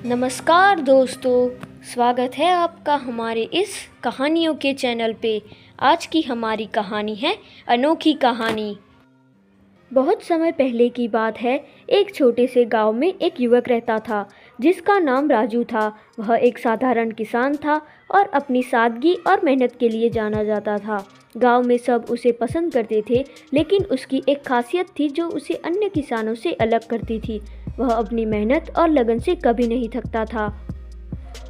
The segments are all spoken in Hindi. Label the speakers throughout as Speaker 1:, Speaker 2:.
Speaker 1: नमस्कार दोस्तों, स्वागत है आपका हमारे इस कहानियों के चैनल पे। आज की हमारी कहानी है अनोखी कहानी। बहुत समय पहले की बात है। एक छोटे से गांव में एक युवक रहता था जिसका नाम राजू था। वह एक साधारण किसान था और अपनी सादगी और मेहनत के लिए जाना जाता था। गांव में सब उसे पसंद करते थे, लेकिन उसकी एक खासियत थी जो उसे अन्य किसानों से अलग करती थी। वह अपनी मेहनत और लगन से कभी नहीं थकता था।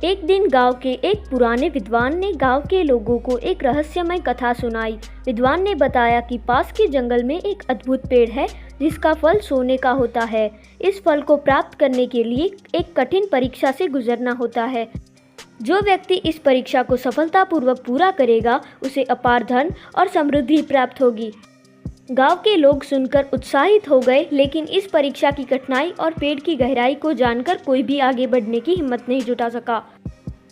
Speaker 1: एक दिन गांव के एक पुराने विद्वान ने गांव के लोगों को एक रहस्यमय कथा सुनाई। विद्वान ने बताया कि पास के जंगल में एक अद्भुत पेड़ है जिसका फल सोने का होता है। इस फल को प्राप्त करने के लिए एक कठिन परीक्षा से गुजरना होता है। जो व्यक्ति इस परीक्षा को सफलतापूर्वक पूरा करेगा उसे अपार धन और समृद्धि प्राप्त होगी। गांव के लोग सुनकर उत्साहित हो गए, लेकिन इस परीक्षा की कठिनाई और पेड़ की गहराई को जानकर कोई भी आगे बढ़ने की हिम्मत नहीं जुटा सका।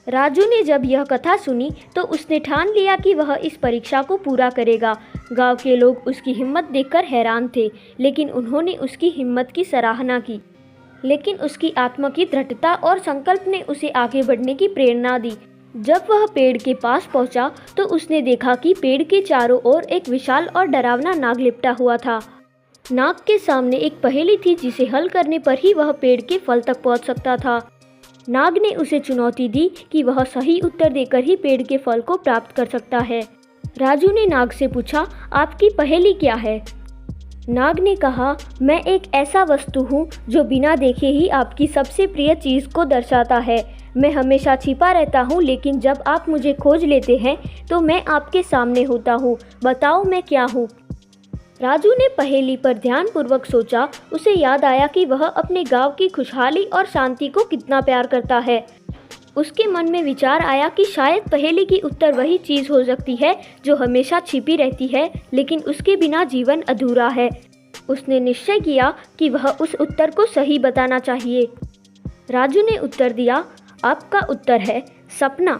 Speaker 1: राजू ने जब यह कथा सुनी तो उसने ठान लिया कि वह इस परीक्षा को पूरा करेगा। गांव के लोग उसकी हिम्मत देखकर हैरान थे, लेकिन उन्होंने उसकी हिम्मत की सराहना की। लेकिन उसकी आत्मा की दृढ़ता और संकल्प ने उसे आगे बढ़ने की प्रेरणा दी। जब वह पेड़ के पास पहुंचा तो उसने देखा कि पेड़ के चारों ओर एक विशाल और डरावना नाग लिपटा हुआ था। नाग के सामने एक पहेली थी जिसे हल करने पर ही वह पेड़ के फल तक पहुंच सकता था। नाग ने उसे चुनौती दी कि वह सही उत्तर देकर ही पेड़ के फल को प्राप्त कर सकता है। राजू ने नाग से पूछा, आपकी पहेली क्या है? नाग ने कहा, मैं एक ऐसा वस्तु हूँ जो बिना देखे ही आपकी सबसे प्रिय चीज़ को दर्शाता है। मैं हमेशा छिपा रहता हूँ, लेकिन जब आप मुझे खोज लेते हैं तो मैं आपके सामने होता हूँ। बताओ मैं क्या हूँ? राजू ने पहेली पर ध्यानपूर्वक सोचा। उसे याद आया कि वह अपने गांव की खुशहाली और शांति को कितना प्यार करता है। उसके मन में विचार आया कि शायद पहेली की उत्तर वही चीज़ हो सकती है जो हमेशा छिपी रहती है, लेकिन उसके बिना जीवन अधूरा है। उसने निश्चय किया कि वह उस उत्तर को सही बताना चाहिए। राजू ने उत्तर दिया, आपका उत्तर है सपना।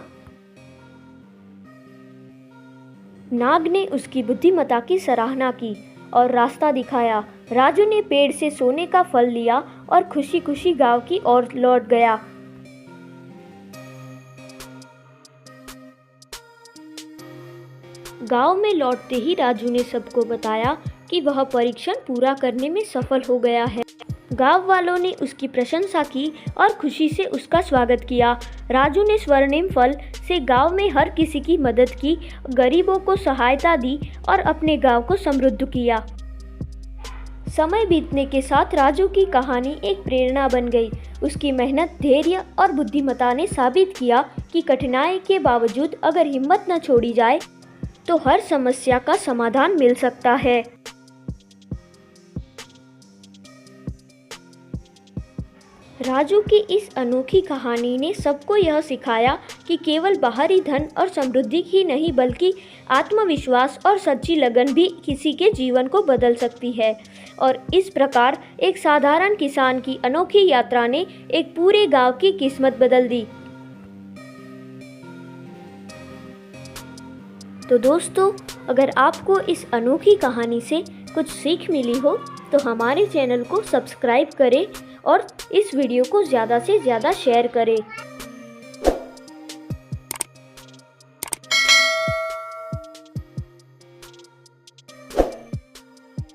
Speaker 1: नाग ने उसकी बुद्धिमत्ता की सराहना की और रास्ता दिखाया। राजू ने पेड़ से सोने का फल लिया और खुशी खुशी गांव की ओर लौट गया। गांव में लौटते ही राजू ने सबको बताया कि वह परीक्षण पूरा करने में सफल हो गया है। गांव वालों ने उसकी प्रशंसा की और खुशी से उसका स्वागत किया। राजू ने स्वर्णिम फल से गांव में हर किसी की मदद की, गरीबों को सहायता दी और अपने गांव को समृद्ध किया। समय बीतने के साथ राजू की कहानी एक प्रेरणा बन गई। उसकी मेहनत, धैर्य और बुद्धिमत्ता ने साबित किया कि कठिनाई के बावजूद अगर हिम्मत न छोड़ी जाए तो हर समस्या का समाधान मिल सकता है। राजू की इस अनोखी कहानी ने सबको यह सिखाया कि केवल बाहरी धन और समृद्धि ही नहीं, बल्कि आत्मविश्वास और सच्ची लगन भी किसी के जीवन को बदल सकती है। और इस प्रकार एक साधारण किसान की अनोखी यात्रा ने एक पूरे गांव की किस्मत बदल दी। तो दोस्तों, अगर आपको इस अनोखी कहानी से कुछ सीख मिली हो तो हमारे चैनल को सब्सक्राइब करें और इस वीडियो को ज़्यादा से ज़्यादा शेयर करें।